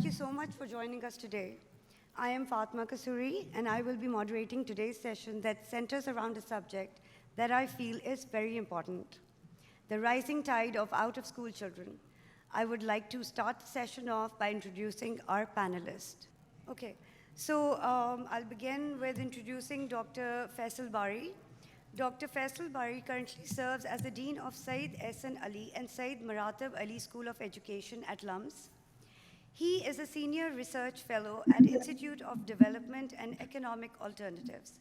Thank you so much for joining us today. I am Fatima Kasuri, and I will be moderating today's session that centers around a subject that I feel is very important: the rising tide of out-of-school children. I would like to start the session off by introducing our panelists. Okay, so I'll begin with introducing Dr. Faisal Bari. Dr. Faisal Bari currently serves as the Dean of Said Ehsan Ali and Said Maratab Ali School of Education at LUMS. He is a Senior Research Fellow at Institute of Development and Economic Alternatives.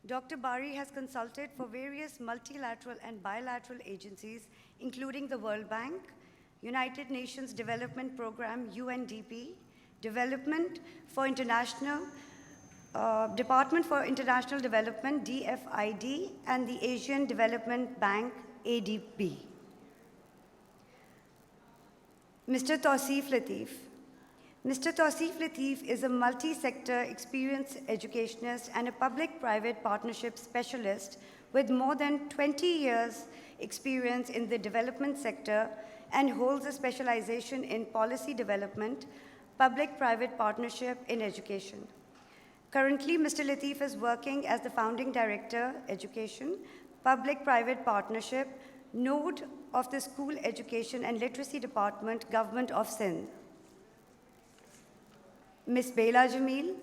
Dr. Bari has consulted for various multilateral and bilateral agencies, including the World Bank, United Nations Development Program, UNDP, Development for International Department for International Development, DFID, and the Asian Development Bank, ADB. Mr. Tauseef Lateef. Mr. Tauseef Lateef is a multi-sector experienced educationist and a public-private partnership specialist with more than 20 years experience in the development sector and holds a specialization in policy development, public-private partnership in education. Currently, Mr. Lateef is working as the Founding Director, Education, Public-Private Partnership, Node of the School Education and Literacy Department, Government of Sindh. Ms. Baela Jamil.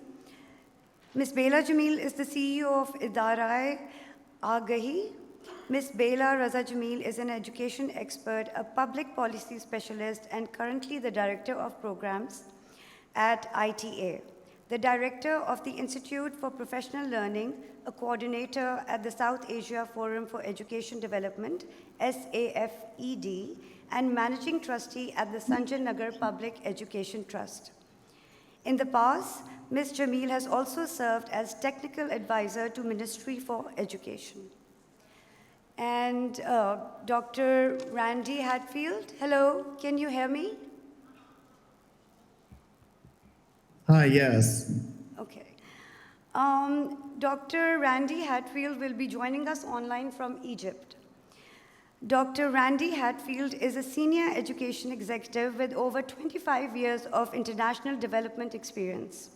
Ms. Baela Jamil is the CEO of Idarae Agahi. Ms. Baela Raza Jamil is an education expert, a public policy specialist, and currently the Director of Programs at ITA, the Director of the Institute for Professional Learning, a coordinator at the South Asia Forum for Education Development, SAFED, and Managing Trustee at the Sanjay Nagar Public Education Trust. In the past, Ms. Jamil has also served as Technical Advisor to Ministry for Education. And Dr. Randy Hatfield, hello, can you hear me? Hi, yes. Okay. Dr. Randy Hatfield will be joining us online from Egypt. Dr. Randy Hatfield is a senior education executive with over 25 years of international development experience.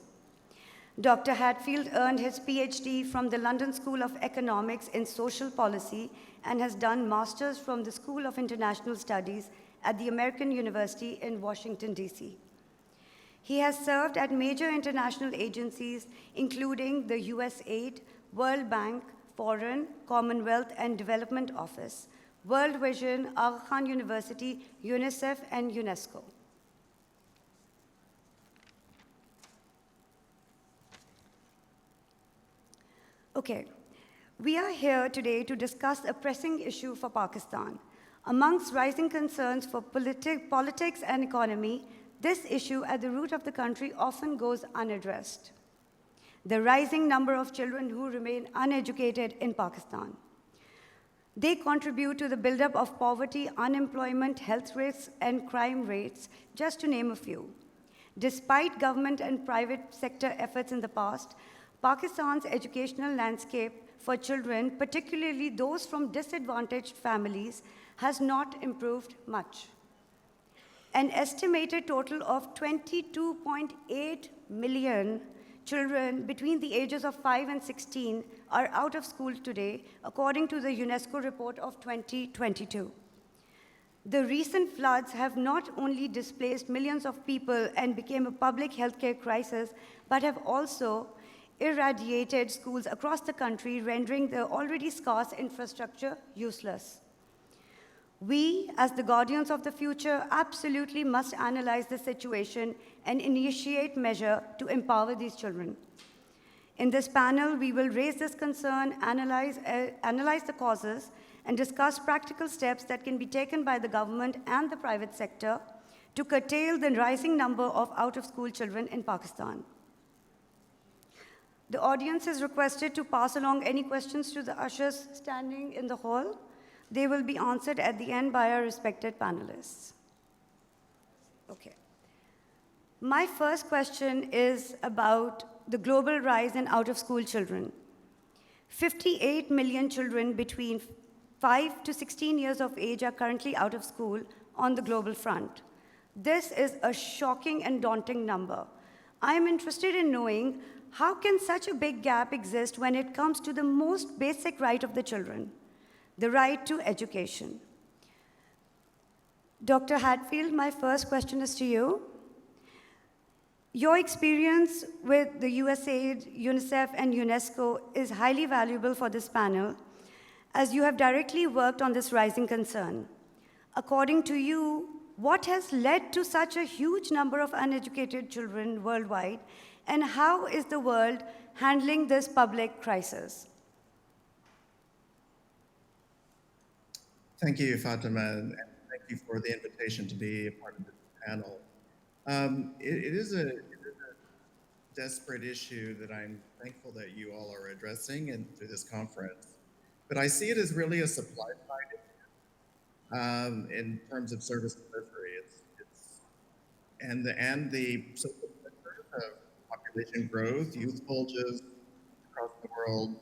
Dr. Hatfield earned his PhD from the London School of Economics in Social Policy and has done Masters from the School of International Studies at the American University in Washington, D.C. He has served at major international agencies, including the USAID, World Bank, Foreign, Commonwealth, and Development Office, World Vision, Aga Khan University, UNICEF, and UNESCO. Okay, we are here today to discuss a pressing issue for Pakistan. Amongst rising concerns for politics and economy, this issue at the root of the country often goes unaddressed: the rising number of children who remain uneducated in Pakistan. They contribute to the buildup of poverty, unemployment, health risks, and crime rates, just to name a few. Despite government and private sector efforts in the past, Pakistan's educational landscape for children, particularly those from disadvantaged families, has not improved much. An estimated total of 22.8 million children between the ages of 5 and 16 are out of school today, according to the UNESCO report of 2022. The recent floods have not only displaced millions of people and became a public healthcare crisis, but have also irradiated schools across the country, rendering the already scarce infrastructure useless. We, as the guardians of the future, absolutely must analyze the situation and initiate measures to empower these children. In this panel, we will raise this concern, analyze the causes, and discuss practical steps that can be taken by the government and the private sector to curtail the rising number of out-of-school children in Pakistan. The audience is requested to pass along any questions to the ushers standing in the hall. They will be answered at the end by our respected panelists. Okay. My first question is about the global rise in out-of-school children. 58 million children between 5 to 16 years of age are currently out of school on the global front. This is a shocking and daunting number. I am interested in knowing how can such a big gap exist when it comes to the most basic right of the children, the right to education. Dr. Hatfield, my first question is to you. Your experience with the USAID, UNICEF, and UNESCO is highly valuable for this panel, as you have directly worked on this rising concern. According to you, what has led to such a huge number of uneducated children worldwide, and how is the world handling this public crisis? Thank you, Fatima, and thank you for the invitation to be a part of this panel. It is a desperate issue that I'm thankful that you all are addressing and through this conference. But I see it as really a supply side issue in terms of service delivery. And the social pressures of population growth, youth bulges across the world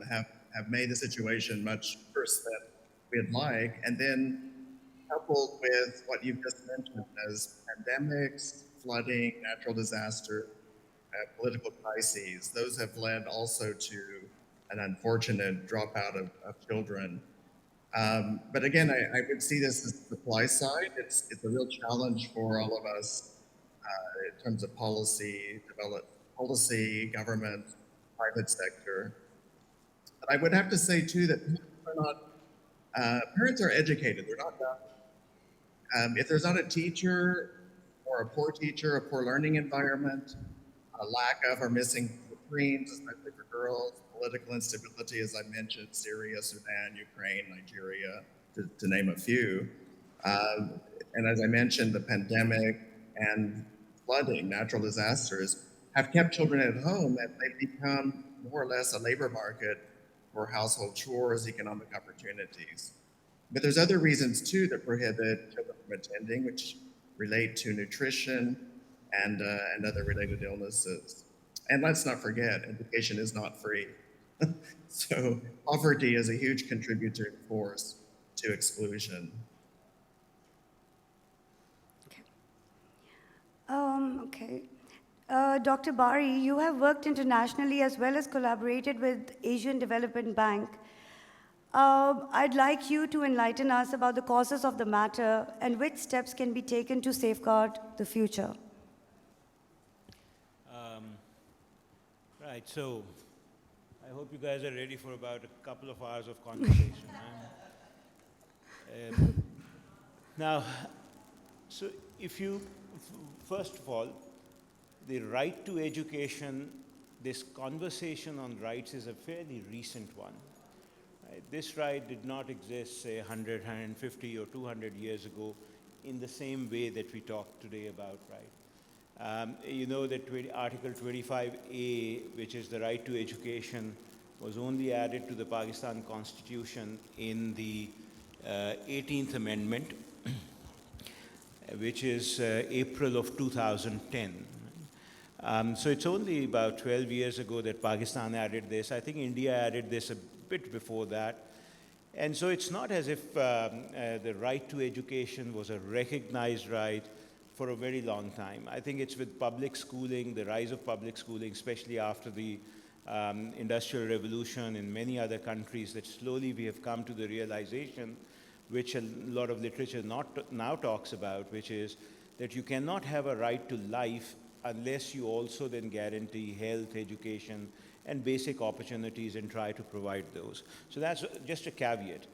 have made the situation much worse than we'd like. And then coupled with what you've just mentioned as pandemics, flooding, natural disaster, political crises, those have led also to an unfortunate dropout of children. But again, I would see this as the supply side. It's a real challenge for all of us in terms of policy, government, private sector. But I would have to say too that parents are educated, they're not dumb. If there's not a teacher or a poor learning environment, a lack of or missing screens, especially for girls, political instability, as I mentioned, Syria, Sudan, Ukraine, Nigeria, to name a few. And as I mentioned, the pandemic and flooding, natural disasters, have kept children at home, and they've become more or less a labor market for household chores, economic opportunities. But there's other reasons too that prohibit children from attending, which relate to nutrition and other related illnesses. And let's not forget, education is not free. So poverty is a huge contributing force to exclusion. Okay. Dr. Bari, you have worked internationally as well as collaborated with Asian Development Bank. I'd like you to enlighten us about the causes of the matter and which steps can be taken to safeguard the future. Right, so I hope you guys are ready for about a couple of hours of conversation. Now, so first of all, the right to education, this conversation on rights is a fairly recent one. Right? This right did not exist, say, 100, 150, or 200 years ago in the same way that we talk today about right. You know that Article 25A, which is the right to education, was only added to the Pakistan Constitution in the 18th Amendment, which is April of 2010. So it's only about 12 years ago that Pakistan added this. I think India added this a bit before that. And so it's not as if the right to education was a recognized right for a very long time. I think it's with public schooling, the rise of public schooling, especially after the Industrial Revolution in many other countries, that slowly we have come to the realization, which a lot of literature now talks about, which is that you cannot have a right to life unless you also then guarantee health, education, and basic opportunities and try to provide those. So that's just a caveat.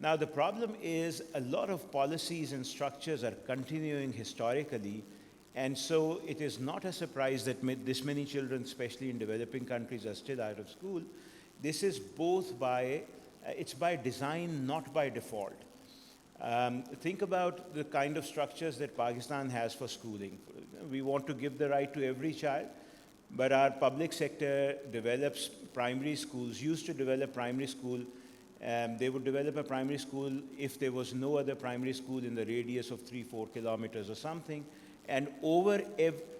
Now, the problem is a lot of policies and structures are continuing historically, and so it is not a surprise that this many children, especially in developing countries, are still out of school. This is it's by design, not by default. Think about the kind of structures that Pakistan has for schooling. We want to give the right to every child, but our public sector develops primary schools, used to develop primary school. They would develop a primary school if there was no other primary school in the radius of 3-4 kilometers or something. And over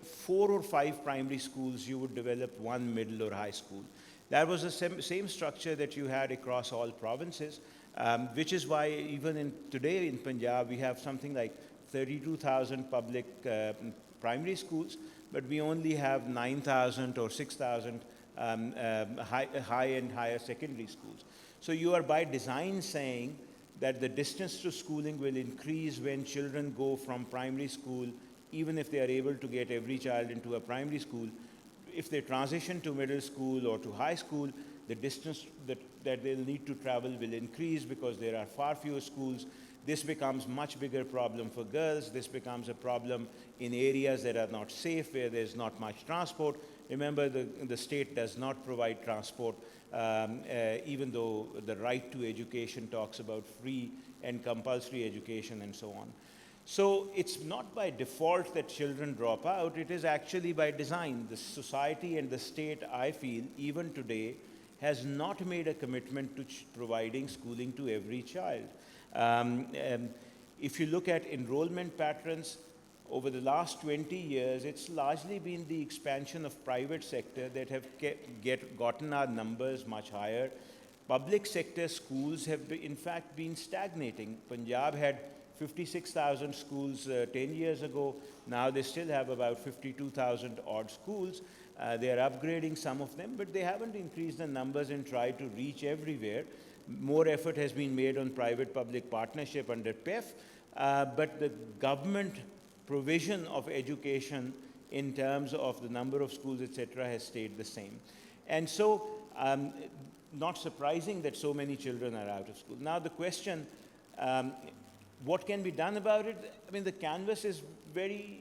4 or 5 primary schools, you would develop one middle or high school. That was the same structure that you had across all provinces, which is why even today in Punjab, we have something like 32,000 public primary schools, but we only have 9,000 or 6,000 high and higher secondary schools. So you are by design saying that the distance to schooling will increase when children go from primary school, even if they are able to get every child into a primary school. If they transition to middle school or to high school, the distance that they'll need to travel will increase because there are far fewer schools. This becomes much bigger problem for girls. This becomes a problem in areas that are not safe, where there's not much transport. Remember, the state does not provide transport, even though the right to education talks about free and compulsory education and so on. So it's not by default that children drop out, it is actually by design. The society and the state, I feel, even today, has not made a commitment to providing schooling to every child. If you look at enrollment patterns, over the last 20 years, it's largely been the expansion of private sector that have gotten our numbers much higher. Public sector schools have, in fact, been stagnating. Punjab had 56,000 schools 10 years ago. Now they still have about 52,000 odd schools. They are upgrading some of them, but they haven't increased the numbers and tried to reach everywhere. More effort has been made on private-public partnership under PEF, but the government provision of education in terms of the number of schools, etc., has stayed the same. And so, not surprising that so many children are out of school. Now the question, what can be done about it? I mean, the canvas is very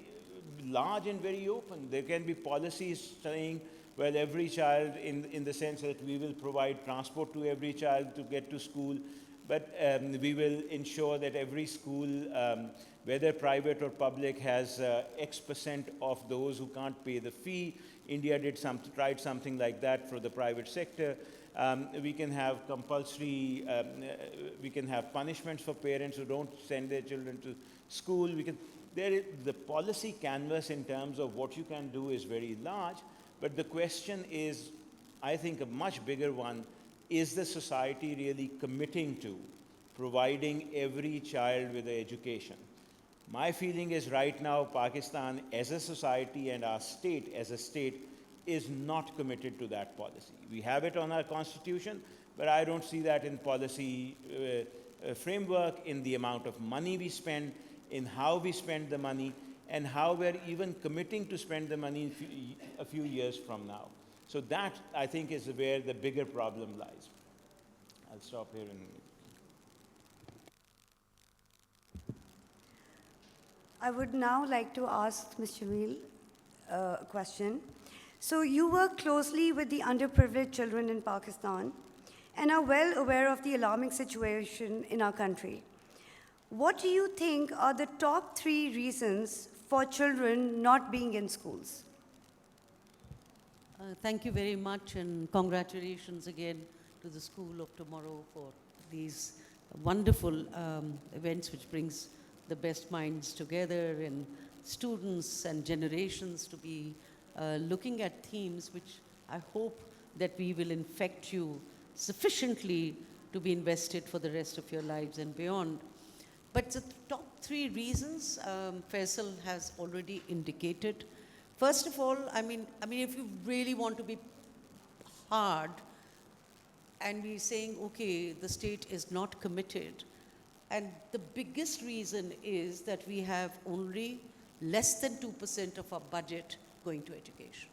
large and very open. There can be policies saying, well, every child, in the sense that we will provide transport to every child to get to school, but we will ensure that every school, whether private or public, has X% of those who can't pay the fee. India tried something like that for the private sector. We can have compulsory, we can have punishments for parents who don't send their children to school. The policy canvas in terms of what you can do is very large, but the question is, I think, a much bigger one. Is the society really committing to providing every child with an education? My feeling is right now, Pakistan as a society and our state as a state is not committed to that policy. We have it on our constitution, but I don't see that in policy framework, in the amount of money we spend, in how we spend the money, and how we're even committing to spend the money a few years from now. So that, I think, is where the bigger problem lies. I'll stop here. I would now like to ask Ms. Jamil a question. So you work closely with the underprivileged children in Pakistan and are well aware of the alarming situation in our country. What do you think are the top 3 reasons for children not being in schools? Thank you very much, and congratulations again to the School of Tomorrow for these wonderful events which brings the best minds together and students and generations to be looking at themes which I hope that we will infect you sufficiently to be invested for the rest of your lives and beyond. But the top 3 reasons Faisal has already indicated. First of all, I mean, if you really want to be hard and we're saying, okay, the state is not committed, and the biggest reason is that we have only less than 2% of our budget going to education.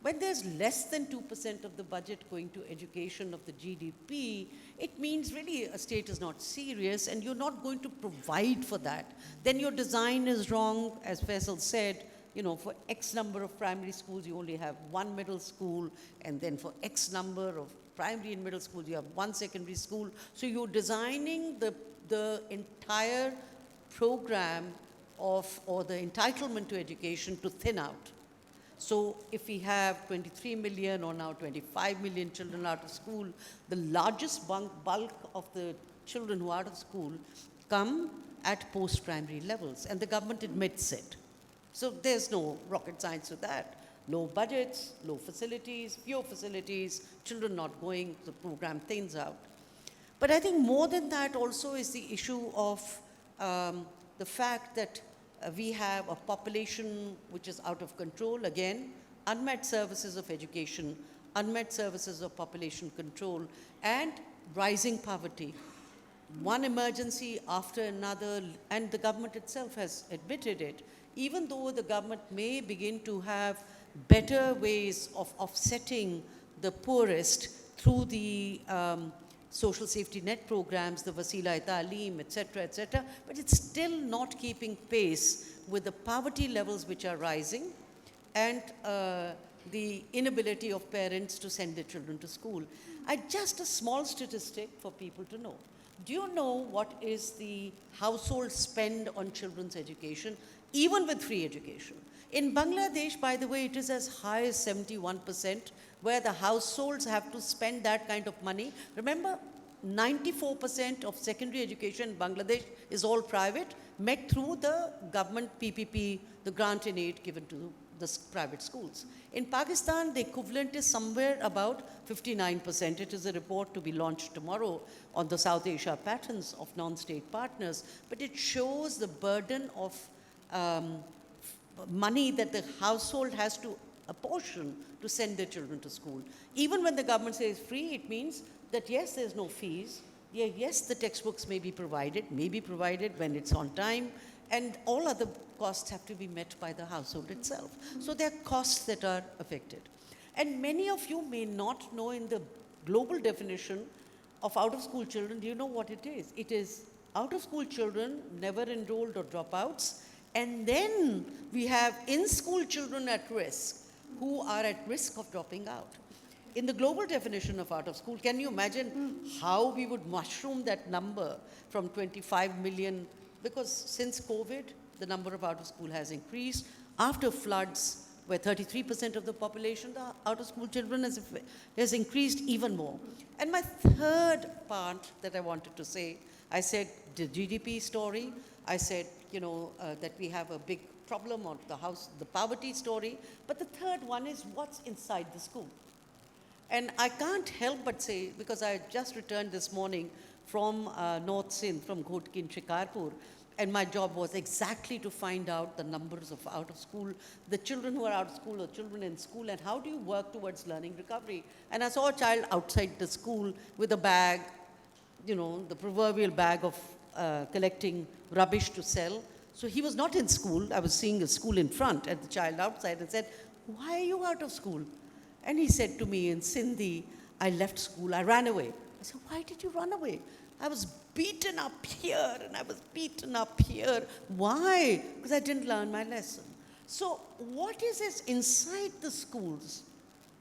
When there's less than 2% of the budget going to education of the GDP, it means really a state is not serious and you're not going to provide for that. Then your design is wrong, as Faisal said. You know, for X number of primary schools, you only have 1 middle school, and then for X number of primary and middle schools, you have 1 secondary school. So you're designing the entire program or the entitlement to education to thin out. So if we have 23 million or now 25 million children out of school, the largest bulk of the children who are out of school come at post-primary levels, and the government admits it. So there's no rocket science with that. Low budgets, low facilities, fewer facilities, children not going, the program thins out. But I think more than that also is the issue of the fact that We have a population which is out of control. Again, unmet services of education, unmet services of population control, and rising poverty. One emergency after another, and the government itself has admitted it. Even though the government may begin to have better ways of offsetting the poorest through the social safety net programs, the Wasila Ta'aleem, etc., but it's still not keeping pace with the poverty levels which are rising and the inability of parents to send their children to school. Just a small statistic for people to know. Do you know what is the household spend on children's education, even with free education? In Bangladesh, by the way, it is as high as 71%, where the households have to spend that kind of money. Remember, 94% of secondary education in Bangladesh is all private, met through the government PPP, the grant and aid given to the private schools. In Pakistan, the equivalent is somewhere about 59%. It is a report to be launched tomorrow on the South Asia patterns of non-state partners, but it shows the burden of money that the household has to apportion to send their children to school. Even when the government says free, it means that yes, there's no fees. Yeah, yes, the textbooks may be provided when it's on time, and all other costs have to be met by the household itself. So there are costs that are affected. And many of you may not know in the global definition of out-of-school children, do you know what it is? It is out-of-school children, never enrolled or dropouts, and then we have in-school children at risk, who are at risk of dropping out. In the global definition of out-of-school, can you imagine how we would mushroom that number from 25 million? Because since COVID, the number of out-of-school has increased. After floods, where 33% of the population, the out-of-school children has increased even more. And my third part that I wanted to say, I said the GDP story. I said, that we have a big problem on the poverty story. But the third one is what's inside the school. And I can't help but say, because I just returned this morning from North Sindh, from Ghotkin, Shikarpur, and my job was exactly to find out the numbers of out of school, the children who are out of school or children in school, and how do you work towards learning recovery. And I saw a child outside the school with a bag, the proverbial bag of collecting rubbish to sell. So he was not in school. I was seeing a school in front and the child outside, and said, "Why are you out of school?" And he said to me in Sindhi, "I left school, I ran away." I said, "Why did you run away?" "I was beaten up here and I was beaten up here." "Why?" "Because I didn't learn my lesson." So what is this inside the schools?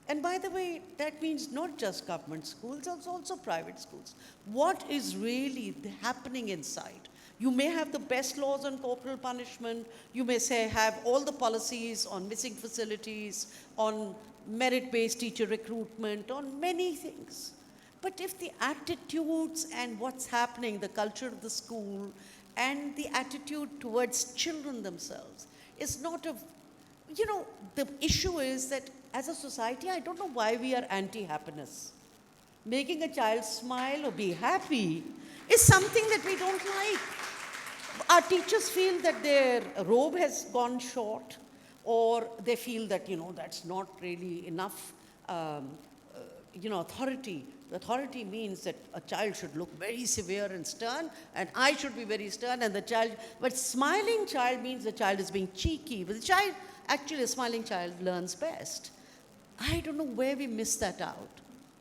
And by the way, that means not just government schools, it's also private schools. What is really happening inside? You may have the best laws on corporal punishment. You may have all the policies on missing facilities, on merit-based teacher recruitment, on many things. But if the attitudes and what's happening, the culture of the school, and the attitude towards children themselves is not the issue is that as a society, I don't know why we are anti-happiness. Making a child smile or be happy is something that we don't like. Our teachers feel that their robe has gone short, or they feel that, that's not really enough, authority. Authority means that a child should look very severe and stern, and I should be very stern, and but smiling child means the child is being cheeky. But a smiling child learns best. I don't know where we miss that out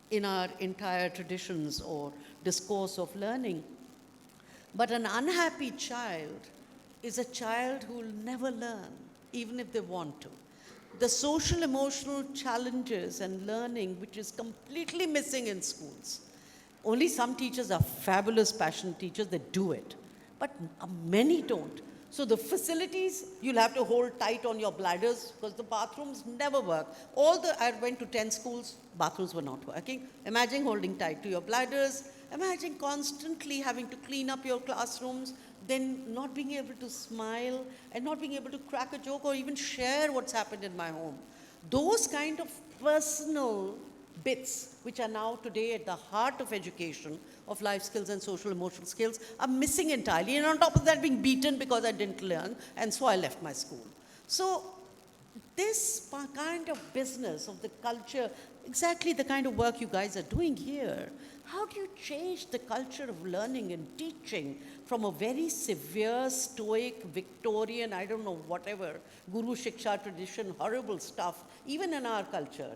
in our entire traditions or discourse of learning. But an unhappy child is a child who will never learn, even if they want to. The social emotional challenges and learning, which is completely missing in schools. Only some teachers are fabulous, passionate teachers that do it, but many don't. So the facilities, you'll have to hold tight on your bladders because the bathrooms never work. I went to 10 schools, bathrooms were not working. Imagine holding tight to your bladders. Imagine constantly having to clean up your classrooms, then not being able to smile and not being able to crack a joke or even share what's happened in my home. Those kind of personal bits, which are now today at the heart of education, of life skills and social emotional skills, are missing entirely. And on top of that, being beaten because I didn't learn, and so I left my school. So this kind of business of the culture, exactly the kind of work you guys are doing here, how do you change the culture of learning and teaching from a very severe, stoic, Victorian, I don't know, whatever, Guru Shiksha tradition, horrible stuff, even in our culture,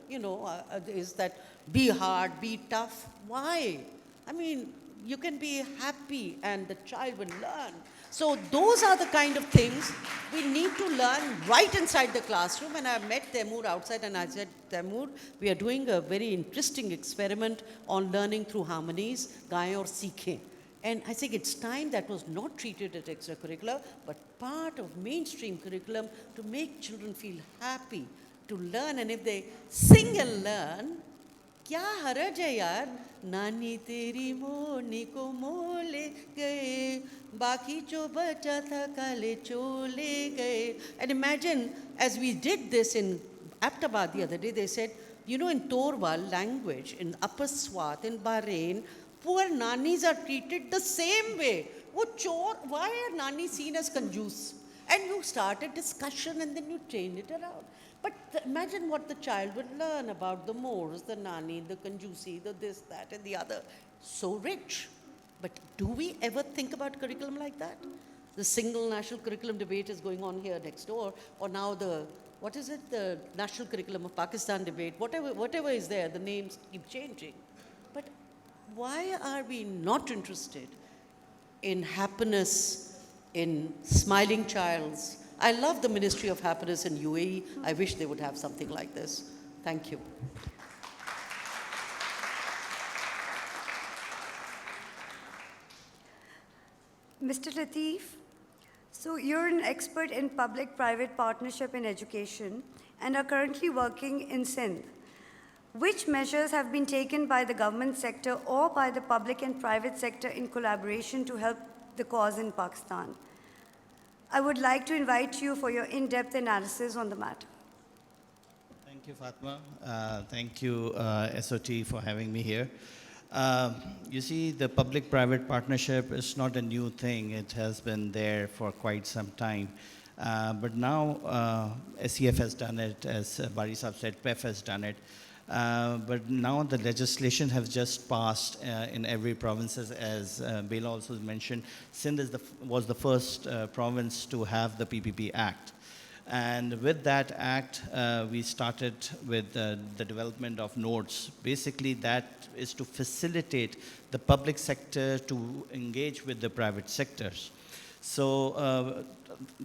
is that be hard, be tough. Why? I mean, you can be happy and the child will learn. So those are the kind of things we need to learn right inside the classroom. And I met Taimur outside and I said, Taimur, we are doing a very interesting experiment on learning through harmonies, gaye aur seekhe. And I think it's time that was not treated as extracurricular, but part of mainstream curriculum to make children feel happy, to learn. And if they sing and learn, क्या हरज है यार नानी तेरी मोरनी को मोले गए बाकी जो बचा था काले चोले गए. And imagine, as we did this in Aptabad the other day, they said, in Torwal language, in Upper Swat, in Bahrain, poor nannies are treated the same way. वो चोर, why are nannies seen as conjuice? And you start a discussion and then you change it around. But imagine what the child would learn about the Moors, the Nani, the Kanjusi, the this, that, and the other. So rich. But do we ever think about curriculum like that? The single national curriculum debate is going on here next door, or now the national curriculum of Pakistan debate, whatever is there, the names keep changing. But why are we not interested in happiness, in smiling childs? I love the Ministry of Happiness in UAE. I wish they would have something like this. Thank you. Mr. Lateef, so you're an expert in public-private partnership in education and are currently working in Sindh. Which measures have been taken by the government sector or by the public and private sector in collaboration to help the cause in Pakistan? I would like to invite you for your in-depth analysis on the matter. Thank you, Fatima. Thank you, SOT, for having me here. You see, the public-private partnership is not a new thing. It has been there for quite some time. But now SEF has done it, as Bari Sahib said, PEF has done it. But now the legislation has just passed in every province, as Baela also mentioned. Sindh was the first province to have the PPP Act. And with that act, we started with the development of nodes. Basically, that is to facilitate the public sector to engage with the private sectors. So,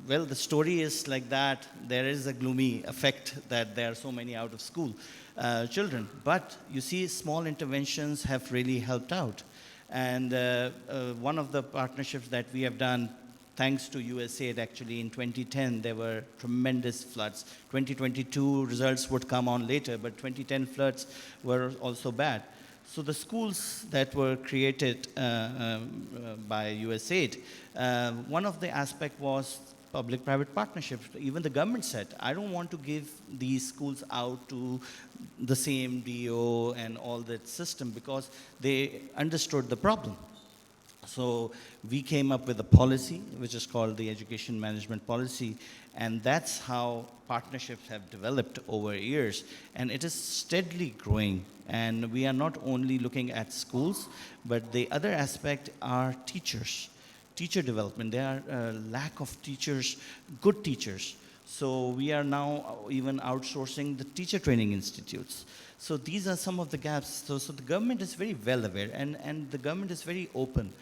well, the story is like that. There is a gloomy effect that there are so many out of school children. But you see, small interventions have really helped out. And one of the partnerships that we have done, thanks to USAID, actually, in 2010, there were tremendous floods. 2022 results would come on later, but 2010 floods were also bad. So the schools that were created by USAID, one of the aspects was public-private partnerships. Even the government said, I don't want to give these schools out to the same DO and all that system, because they understood the problem. So we came up with a policy, which is called the Education Management Policy, and that's how partnerships have developed over years. And it is steadily growing. And we are not only looking at schools, but the other aspect are teachers, teacher development. There are a lack of teachers, good teachers. So we are now even outsourcing the teacher training institutes. So these are some of the gaps. So the government is very well aware, and the government is very open.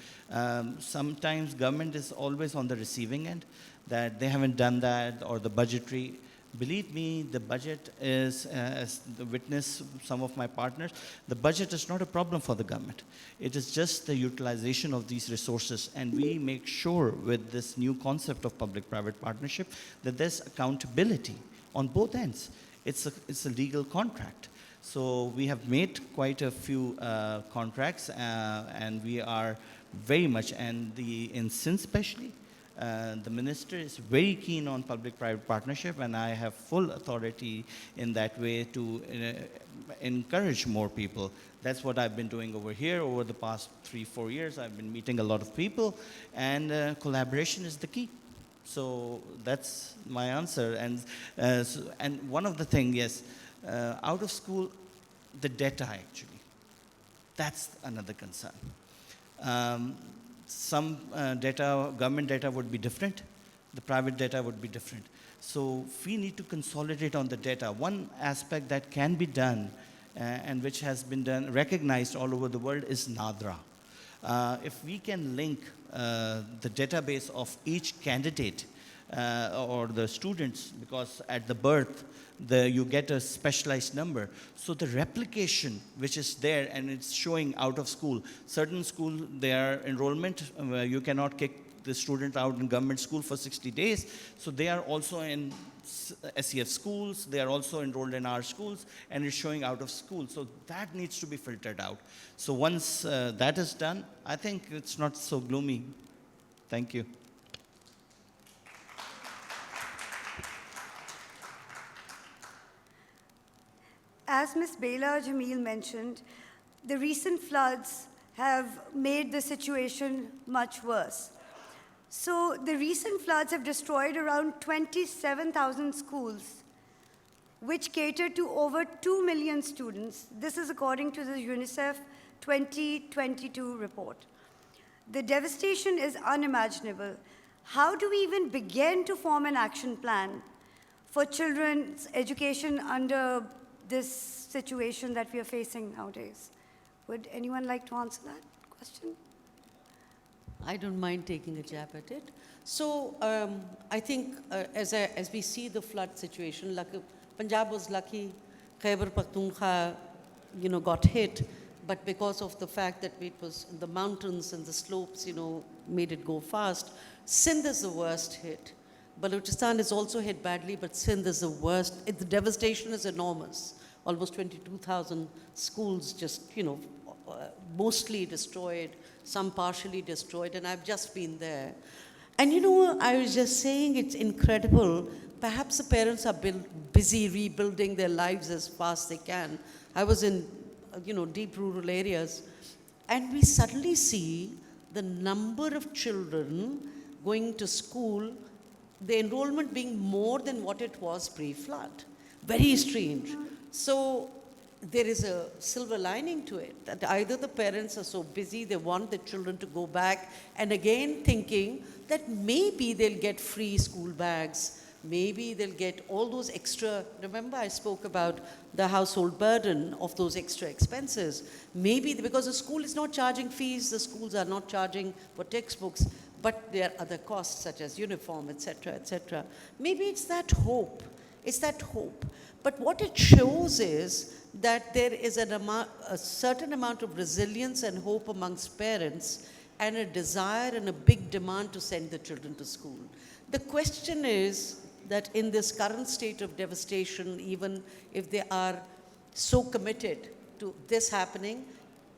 Sometimes government is always on the receiving end, that they haven't done that, or the budgetary. Believe me, the budget is, as the witness some of my partners, the budget is not a problem for the government. It is just the utilization of these resources. And we make sure with this new concept of public-private partnership that there's accountability on both ends. It's a legal contract. So we have made quite a few contracts, and we are very much, and in Sindh especially, the minister is very keen on public-private partnership, and I have full authority in that way to encourage more people. That's what I've been doing over here over the past 3-4 years. I've been meeting a lot of people, and collaboration is the key. So that's my answer. And one of the things, yes, out of school, the data actually, that's another concern. Some data, government data would be different, the private data would be different. So we need to consolidate on the data. One aspect that can be done and which has been done, recognized all over the world is NADRA. If we can link the database of each candidate or the students, because at the birth, you get a specialized number. So the replication which is there and it's showing out of school, certain school, their enrollment, you cannot kick the student out in government school for 60 days. So they are also in SEF schools, they are also enrolled in our schools, and it's showing out of school. So that needs to be filtered out. So once that is done, I think it's not so gloomy. Thank you. As Ms. Baela Jamil mentioned, the recent floods have made the situation much worse. So the recent floods have destroyed around 27,000 schools, which cater to over 2 million students. This is according to the UNICEF 2022 report. The devastation is unimaginable. How do we even begin to form an action plan for children's education under this situation that we are facing nowadays? Would anyone like to answer that question? I don't mind taking a jab at it. So I think as we see the flood situation, Punjab was lucky, Khyber Pakhtunkhwa, got hit, but because of the fact that it was in the mountains and the slopes, made it go fast. Sindh is the worst hit. Balochistan is also hit badly, but Sindh is the worst. The devastation is enormous. Almost 22,000 schools just, mostly destroyed, some partially destroyed, and I've just been there. And I was just saying it's incredible. Perhaps the parents are busy rebuilding their lives as fast as they can. I was in, deep rural areas, and we suddenly see the number of children going to school, the enrollment being more than what it was pre-flood. Very strange. So there is a silver lining to it, that either the parents are so busy, they want the children to go back, and again thinking that maybe they'll get free school bags, maybe they'll get all those extra, remember I spoke about the household burden of those extra expenses. Maybe because the school is not charging fees, the schools are not charging for textbooks, but there are other costs such as uniform, etc., etc. Maybe it's that hope. It's that hope. But what it shows is that there is a certain amount of resilience and hope amongst parents and a desire and a big demand to send the children to school. The question is that in this current state of devastation, even if they are so committed to this happening,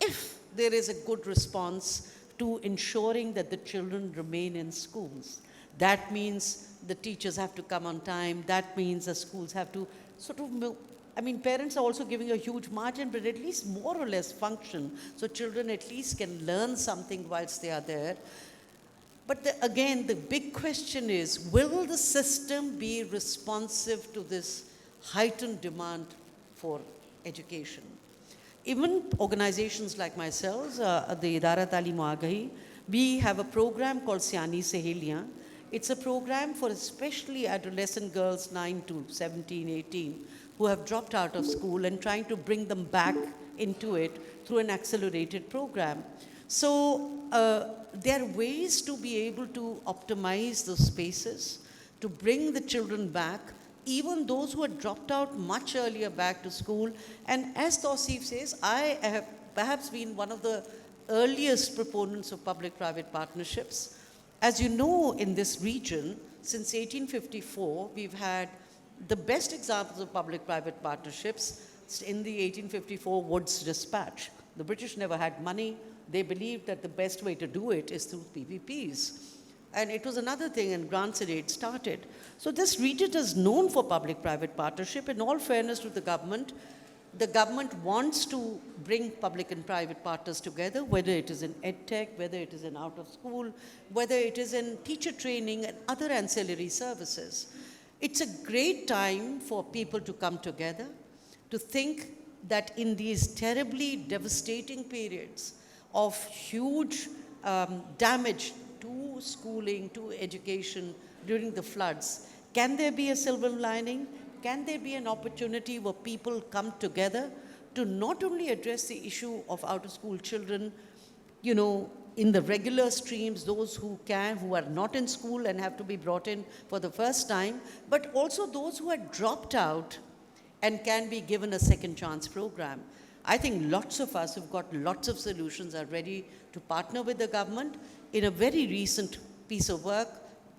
if there is a good response to ensuring that the children remain in schools, that means the teachers have to come on time, that means the schools have to sort of, parents are also giving a huge margin, but at least more or less function, so children at least can learn something whilst they are there. But again, the big question is, will the system be responsive to this heightened demand for education? Even organizations like myself, the Idara Talim Agahi, we have a program called Siani Seheliyan. It's a program for especially adolescent girls 9 to 17, 18, who have dropped out of school and trying to bring them back into it through an accelerated program. So there are ways to be able to optimize those spaces, to bring the children back, even those who had dropped out much earlier back to school. And as Tauseef says, I have perhaps been one of the earliest proponents of public-private partnerships. As you know, in this region, since 1854, we've had the best examples of public-private partnerships in the 1854 Woods Dispatch. The British never had money. They believed that the best way to do it is through PPPs. And it was another thing, and grants and aid started. So this region is known for public-private partnership. In all fairness to the government, The government wants to bring public and private partners together, whether it is in EdTech, whether it is in out of school, whether it is in teacher training and other ancillary services. It's a great time for people to come together, to think that in these terribly devastating periods of huge damage to schooling, to education during the floods, can there be a silver lining? Can there be an opportunity where people come together to not only address the issue of out-of-school children, you know, in the regular streams, those who are not in school and have to be brought in for the first time, but also those who are dropped out and can be given a second chance program. I think lots of us who've got lots of solutions are ready to partner with the government. In a very recent piece of work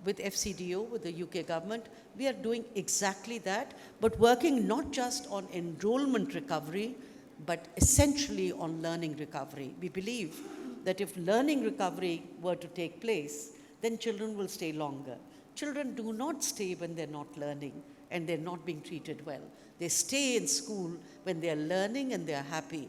with FCDO, with the UK government, we are doing exactly that, but working not just on enrollment recovery, but essentially on learning recovery. We believe that if learning recovery were to take place, then children will stay longer. Children do not stay when they're not learning and they're not being treated well. They stay in school when they're learning and they're happy.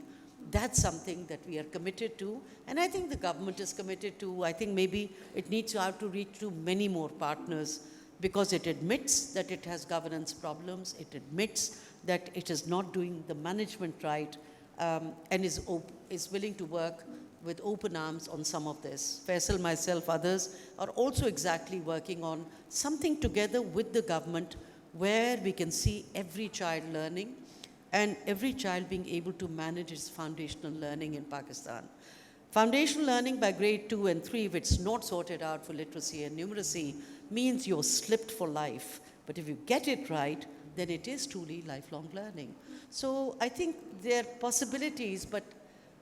That's something that we are committed to, and I think the government is committed to. I think maybe it needs to have to reach to many more partners, because it admits that it has governance problems, it admits that it is not doing the management right, and is willing to work with open arms on some of this. Faisal, myself, others are also exactly working on something together with the government where we can see every child learning and every child being able to manage its foundational learning in Pakistan. Foundational learning by grade 2 and 3, if it's not sorted out for literacy and numeracy, means you're slipped for life. But if you get it right, then it is truly lifelong learning. So I think there are possibilities, but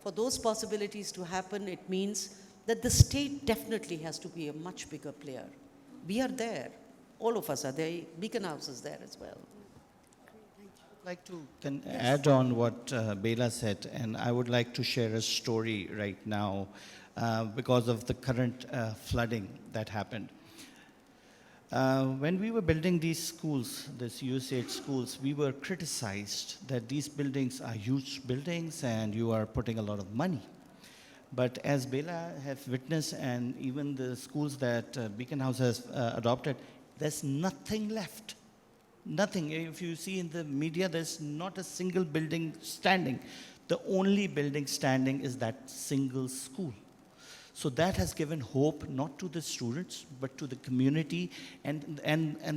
for those possibilities to happen, it means that the state definitely has to be a much bigger player. We are there. All of us are there. Beacon House is there as well. I'd like to add on what Baela said, and I would like to share a story right now because of the current flooding that happened. When we were building these schools, these USAID schools, we were criticized that these buildings are huge buildings and you are putting a lot of money. But as Baela have witnessed, and even the schools that Beacon House has adopted, there's nothing left. Nothing. If you see in the media, there's not a single building standing. The only building standing is that single school. So that has given hope not to the students, but to the community and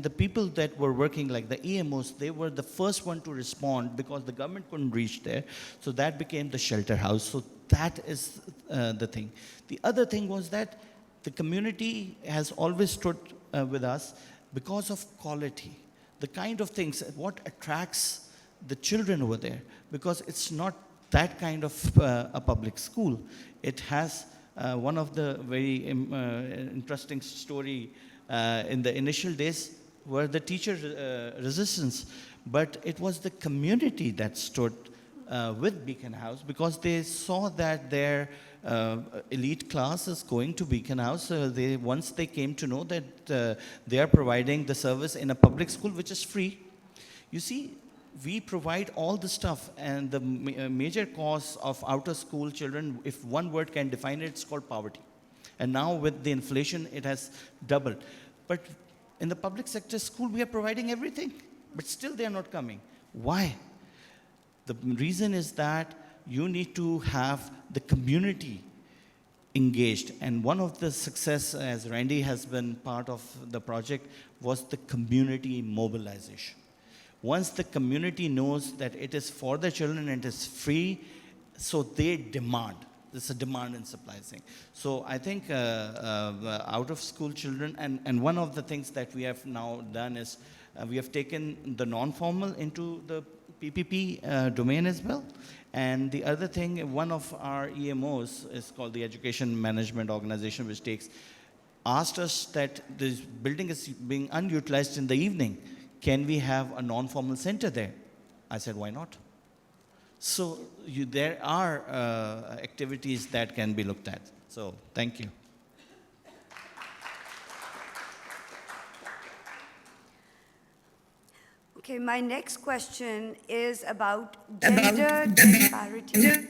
the people that were working, like the EMOs. They were the first one to respond because the government couldn't reach there. So that became the shelter house. So that is the thing. The other thing was that the community has always stood with us because of quality. The kind of things, what attracts the children over there, because it's not that kind of a public school. It has one of the very interesting story in the initial days were the teacher resistance, but it was the community that stood with Beacon House because they saw that their elite class is going to Beacon House. Once they came to know that they are providing the service in a public school which is free. You see, we provide all the stuff, and the major cause of out-of-school children, if one word can define it, it's called poverty. And now with the inflation, it has doubled. But in the public sector school, we are providing everything, but still they are not coming. Why? The reason is that you need to have the community engaged. And one of the success, as Randy has been part of the project, was the community mobilization. Once the community knows that it is for the children and it is free, so they demand. This is a demand and supply thing. So I think out-of-school children, and one of the things that we have now done is we have taken the non-formal into the PPP domain as well. And the other thing, one of our EMOs is called the Education Management Organization, which asked us that this building is being unutilized in the evening. Can we have a non-formal center there? I said, why not? So there are activities that can be looked at. So thank you. Okay. Okay, my next question is about gender disparity.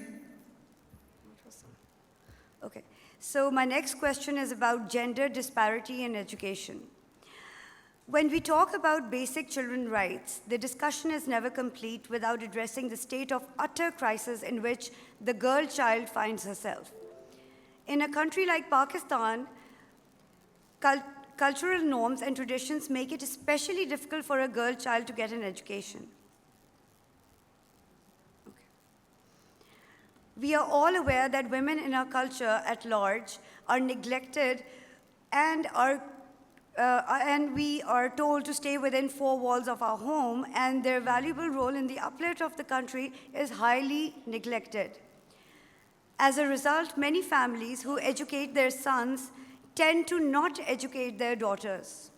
Okay, so my next question is about gender disparity in education. When we talk about basic children's rights, the discussion is never complete without addressing the state of utter crisis in which the girl child finds herself. In a country like Pakistan, cultural norms and traditions make it especially difficult for a girl child to get an education. Okay. We are all aware that women in our culture at large are neglected and we are told to stay within four walls of our home, and their valuable role in the uplift of the country is highly neglected. As a result, many families who educate their sons tend to not educate their daughters.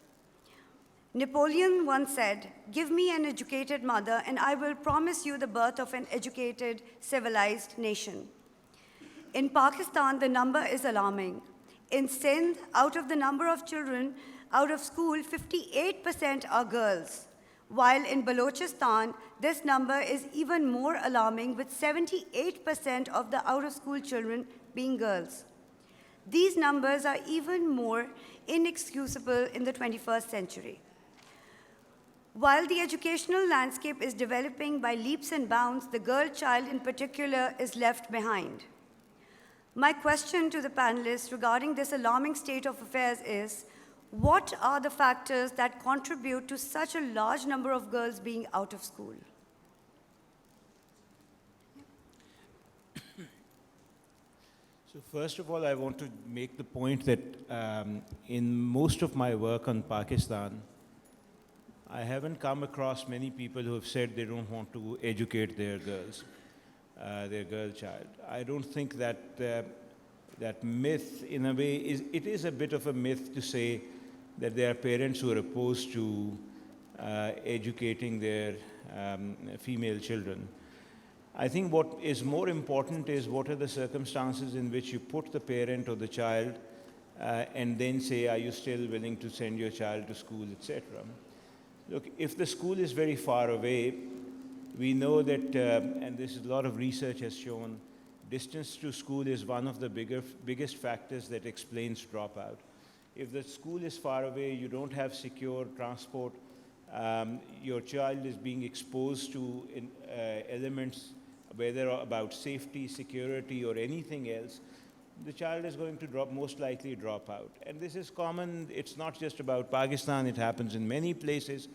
Napoleon once said, "Give me an educated mother, and I will promise you the birth of an educated, civilized nation." In Pakistan, the number is alarming. In Sindh, out of the number of children out of school, 58% are girls, while in Balochistan, this number is even more alarming, with 78% of the out-of-school children being girls. These numbers are even more inexcusable in the 21st century. While the educational landscape is developing by leaps and bounds, the girl child in particular is left behind. My question to the panelists regarding this alarming state of affairs is, what are the factors that contribute to such a large number of girls being out of school? So first of all, I want to make the point that in most of my work on Pakistan, I haven't come across many people who have said they don't want to educate their girls, their girl child. I don't think that that myth, in a way, it is a bit of a myth to say that there are parents who are opposed to educating their female children. I think what is more important is what are the circumstances in which you put the parent or the child and then say, are you still willing to send your child to school, etc. Look, if the school is very far away, we know that, and this is a lot of research has shown, distance to school is one of the biggest factors that explains dropout. If the school is far away, you don't have secure transport, your child is being exposed to elements, whether about safety, security, or anything else, the child is going to most likely drop out. And this is common. It's not just about Pakistan. It happens in many places.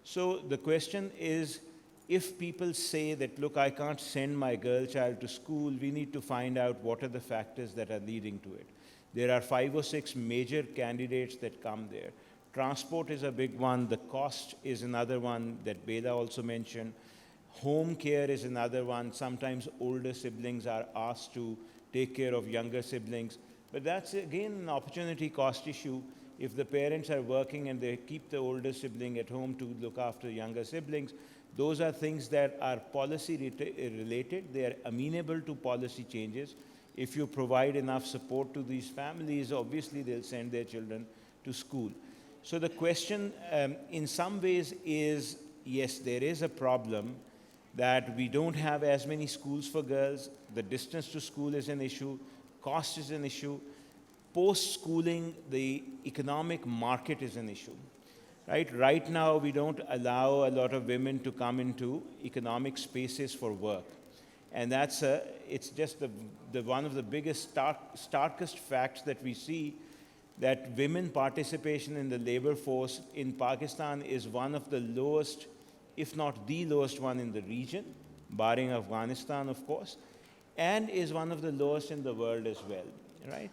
So the question is, if people say that, look, I can't send my girl child to school, we need to find out what are the factors that are leading to it. There are 5 or 6 major candidates that come there. Transport is a big one. The cost is another one that Baela also mentioned. Home care is another one. Sometimes older siblings are asked to take care of younger siblings. But that's, again, an opportunity cost issue. If the parents are working and they keep the older sibling at home to look after younger siblings, those are things that are policy related. They are amenable to policy changes. If you provide enough support to these families, obviously they'll send their children to school. So the question in some ways is, yes, there is a problem that we don't have as many schools for girls. The distance to school is an issue. Cost is an issue. Post-schooling, the economic market is an issue. Right now, we don't allow a lot of women to come into economic spaces for work. And that's it's just one of the biggest, starkest facts that we see, that women participation in the labor force in Pakistan is one of the lowest, if not the lowest one in the region, barring Afghanistan, of course, and is one of the lowest in the world as well, right?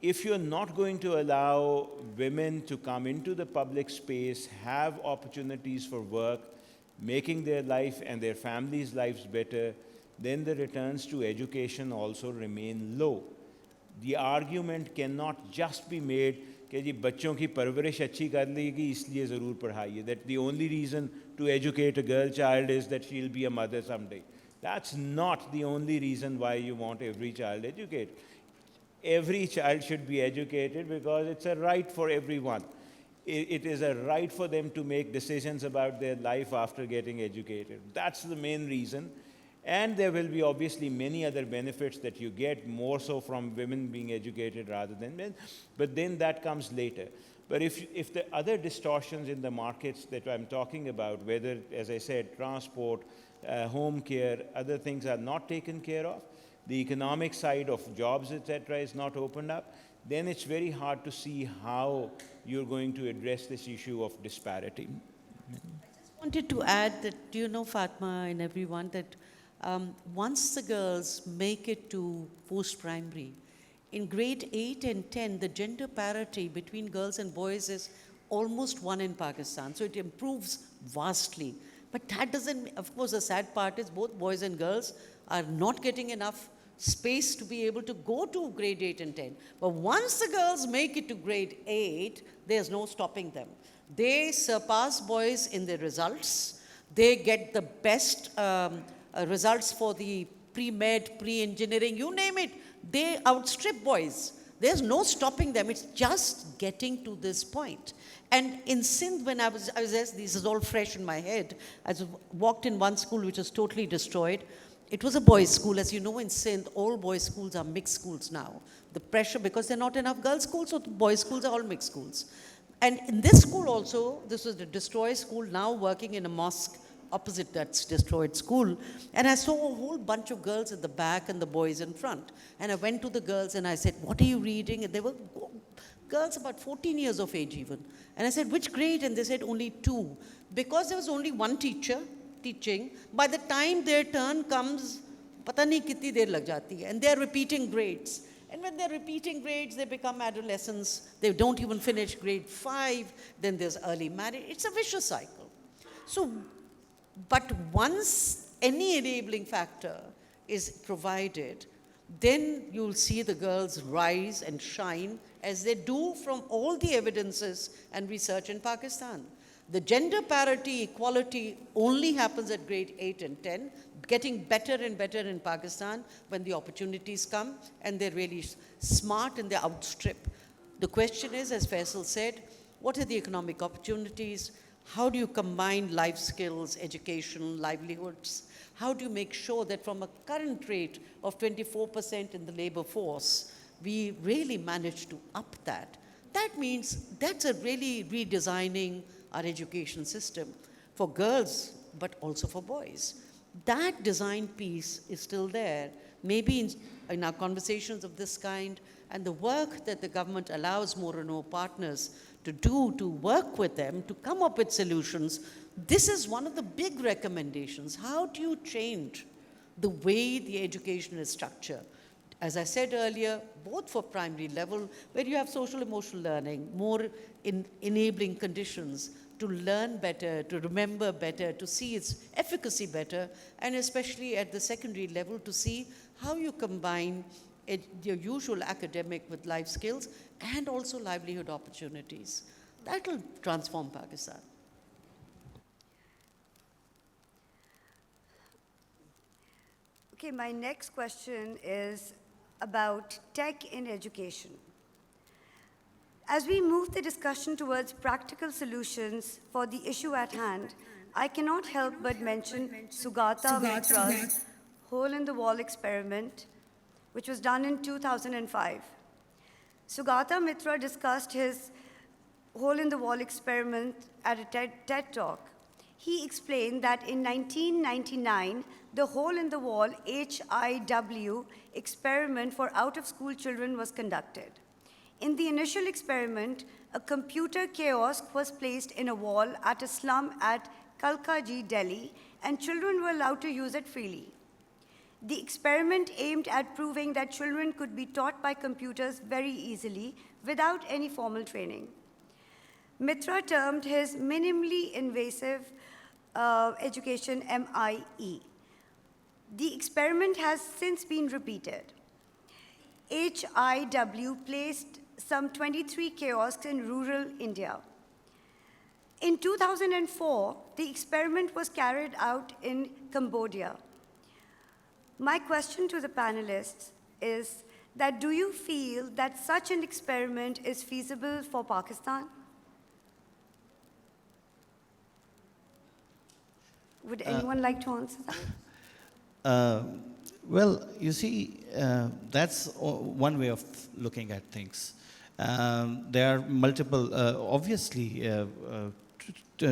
If you're not going to allow women to come into the public space, have opportunities for work, making their life and their families' lives better, then the returns to education also remain low. The argument cannot just be made कि जी बच्चों की परवरिश अच्छी कर लेगी इसलिए ज़रूर पढ़ाइए, that the only reason to educate a girl child is that she'll be a mother someday. That's not the only reason why you want every child educated. Every child should be educated because it's a right for everyone. it is a right for them to make decisions about their life after getting educated. That's the main reason. And there will be obviously many other benefits that you get, more so from women being educated rather than men, but then that comes later. But if the other distortions in the markets that I'm talking about, whether, as I said, transport, home care, other things are not taken care of, the economic side of jobs, etc., is not opened up, then it's very hard to see how you're going to address this issue of disparity. Wanted to add that, do you know, Fatma and everyone, that once the girls make it to post-primary, in grade 8 and 10, the gender parity between girls and boys is almost 1 in Pakistan. So it improves vastly. But that doesn't, of course, the sad part is both boys and girls are not getting enough space to be able to go to grade 8 and 10. But once the girls make it to grade 8, there's no stopping them. They surpass boys in their results. They get the best results for the pre-med, pre-engineering, you name it. They outstrip boys. There's no stopping them. It's just getting to this point. And in Sindh, when I was there, this is all fresh in my head. I walked in one school which was totally destroyed. It was a boys' school. As you know, in Sindh, all boys' schools are mixed schools now. The pressure, because there are not enough girls' schools, so the boys' schools are all mixed schools. And in this school also, this was the destroyed school, now working in a mosque opposite that destroyed school. And I saw a whole bunch of girls at the back and the boys in front. And I went to the girls and I said, what are you reading? And they were girls about 14 years of age even. And I said, which grade? And they said, only 2. Because there was only one teacher teaching, by the time their turn comes, pata nahi kitni der lag jati hai. And they're repeating grades. And when they're repeating grades, they become adolescents. They don't even finish grade 5. Then there's early marriage. It's a vicious cycle. So, but once any enabling factor is provided, then you'll see the girls rise and shine as they do from all the evidences and research in Pakistan. The gender parity, equality only happens at grade 8 and 10, getting better and better in Pakistan when the opportunities come and they're really smart and they outstrip. The question is, as Faisal said, what are the economic opportunities? How do you combine life skills, education, livelihoods? How do you make sure that from a current rate of 24% in the labor force, we really manage to up that? That means that's a really redesigning our education system for girls, but also for boys. That design piece is still there. Maybe in our conversations of this kind and the work that the government allows more and more partners to do, to work with them, to come up with solutions, this is one of the big recommendations. How do you change the way the education is structured? As I said earlier, both for primary level, where you have social emotional learning, more enabling conditions to learn better, to remember better, to see its efficacy better, and especially at the secondary level to see how you combine your usual academic with life skills and also livelihood opportunities. That will transform Pakistan. Okay, my next question is about tech in education. As we move the discussion towards practical solutions for the issue at hand, I cannot help but mention Sugata Mitra's hole-in-the-wall experiment, which was done in 2005. Sugata Mitra discussed his hole-in-the-wall experiment at a TED Talk. He explained that in 1999, the hole-in-the-wall HIW experiment for out-of-school children was conducted. In the initial experiment, a computer kiosk was placed in a wall at a slum at Kalkaji, Delhi, and children were allowed to use it freely. The experiment aimed at proving that children could be taught by computers very easily without any formal training. Mitra termed his minimally invasive education MIE. The experiment has since been repeated. HIW placed some 23 kiosks in rural India. In 2004, the experiment was carried out in Cambodia. My question to the panelists is that do you feel that such an experiment is feasible for Pakistan? Would anyone like to answer that? Well, you see, that's one way of looking at things. There are multiple, obviously,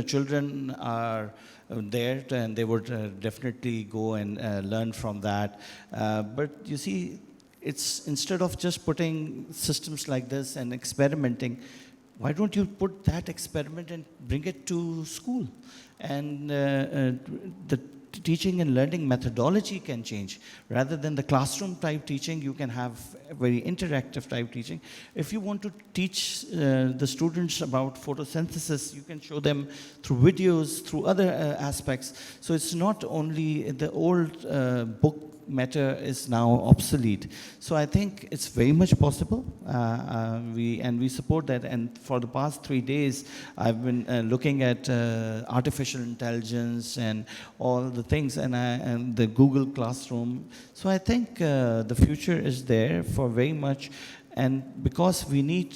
children are there and they would definitely go and learn from that. But you see, it's instead of just putting systems like this and experimenting, why don't you put that experiment and bring it to school? And the teaching and learning methodology can change. Rather than the classroom type teaching, you can have a very interactive type teaching. If you want to teach the students about photosynthesis, you can show them through videos, through other aspects. So it's not only the old book matter is now obsolete. So I think it's very much possible. We support that. And for the past 3 days, I've been looking at artificial intelligence and all the things, and the Google Classroom. So I think the future is there for very much. And because we need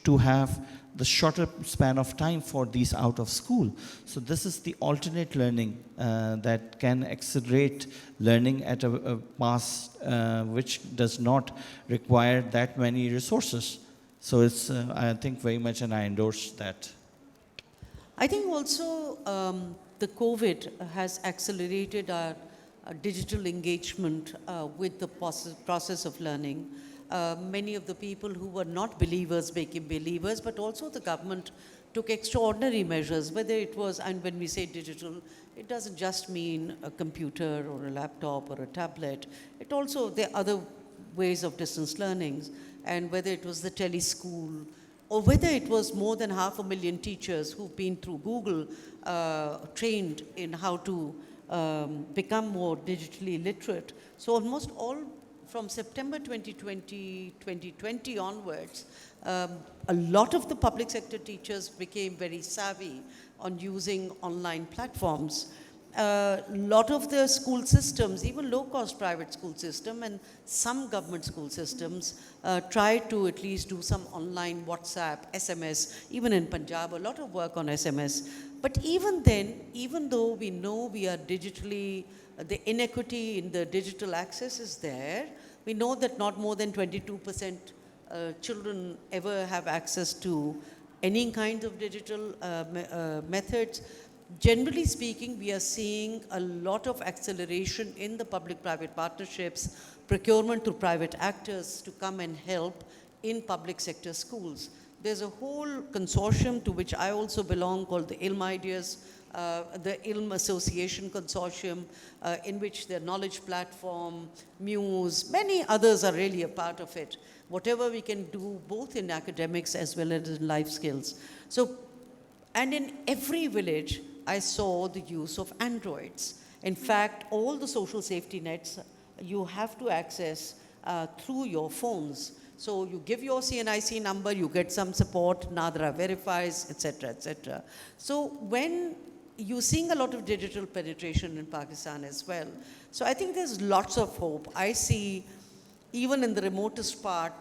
to have the shorter span of time for these out of school. So this is the alternate learning that can accelerate learning at a pace which does not require that many resources. So it's, I think, very much, and I endorse that. I think also the COVID has accelerated our digital engagement with the process of learning. Many of the people who were not believers became believers, but also the government took extraordinary measures, whether it was, and when we say digital, it doesn't just mean a computer or a laptop or a tablet. It also, there are other ways of distance learning, and whether it was the teleschool, or whether it was more than 500,000 teachers who've been through Google trained in how to become more digitally literate. So almost all, from September 2020 onwards, a lot of the public sector teachers became very savvy on using online platforms. A lot of the school systems, even low-cost private school system and some government school systems, try to at least do some online WhatsApp, SMS, even in Punjab, a lot of work on SMS. But even then, even though we know we are digitally, the inequity in the digital access is there, we know that not more than 22% children ever have access to any kind of digital methods. Generally speaking, we are seeing a lot of acceleration in the public-private partnerships, procurement through private actors to come and help in public sector schools. There's a whole consortium to which I also belong called the ILM Ideas, the ILM Association Consortium, in which the Knowledge Platform, Muse, many others are really a part of it. Whatever we can do, both in academics as well as in life skills. So, and in every village, I saw the use of Androids. In fact, all the social safety nets you have to access through your phones. So you give your CNIC number, you get some support, NADRA verifies, etc., etc. So when you're seeing a lot of digital penetration in Pakistan as well. So I think there's lots of hope. I see, even in the remotest part,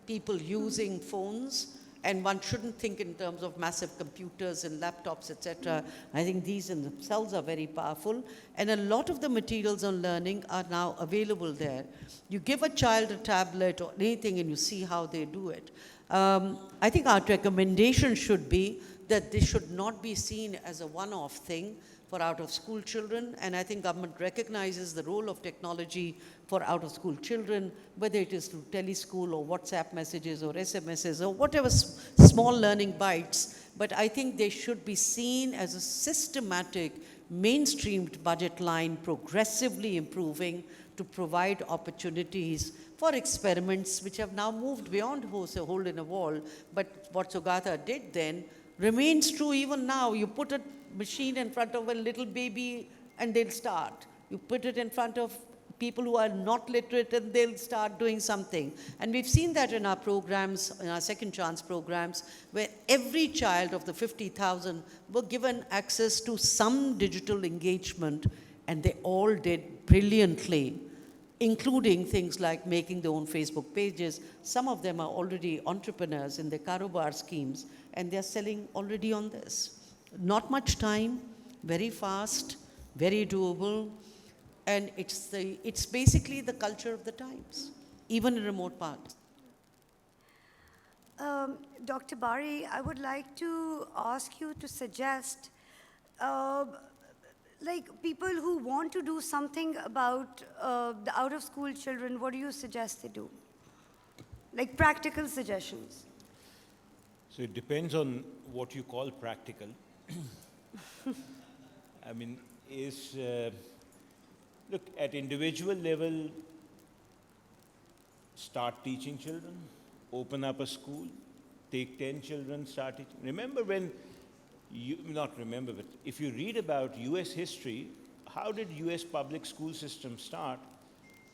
people using phones, and one shouldn't think in terms of massive computers and laptops, etc. I think these in themselves are very powerful. And a lot of the materials on learning are now available there. You give a child a tablet or anything and you see how they do it. I think our recommendation should be that this should not be seen as a one-off thing for out-of-school children, and I think government recognizes the role of technology for out-of-school children, whether it is through teleschool or WhatsApp messages or SMSs or whatever small learning bites, but I think they should be seen as a systematic, mainstreamed budget line, progressively improving to provide opportunities for experiments which have now moved beyond a hole in a wall, but what Sugata did then remains true even now. You put a machine in front of a little baby and they'll start. You put it in front of people who are not literate and they'll start doing something. And we've seen that in our programs, in our second chance programs, where every child of the 50,000 were given access to some digital engagement, and they all did brilliantly, including things like making their own Facebook pages. Some of them are already entrepreneurs in their Karobar schemes, and they're selling already on this. Not much time, very fast, very doable, and it's basically the culture of the times, even in remote parts. Dr. Bari, I would like to ask you to suggest, uh, like people who want to do something about the out-of-school children, what do you suggest they do? Like practical suggestions. So it depends on what you call practical. I mean, look, at individual level, start teaching children, open up a school, take 10 children, start teaching. Remember when not remember, but if you read about US history, how did US public school system start?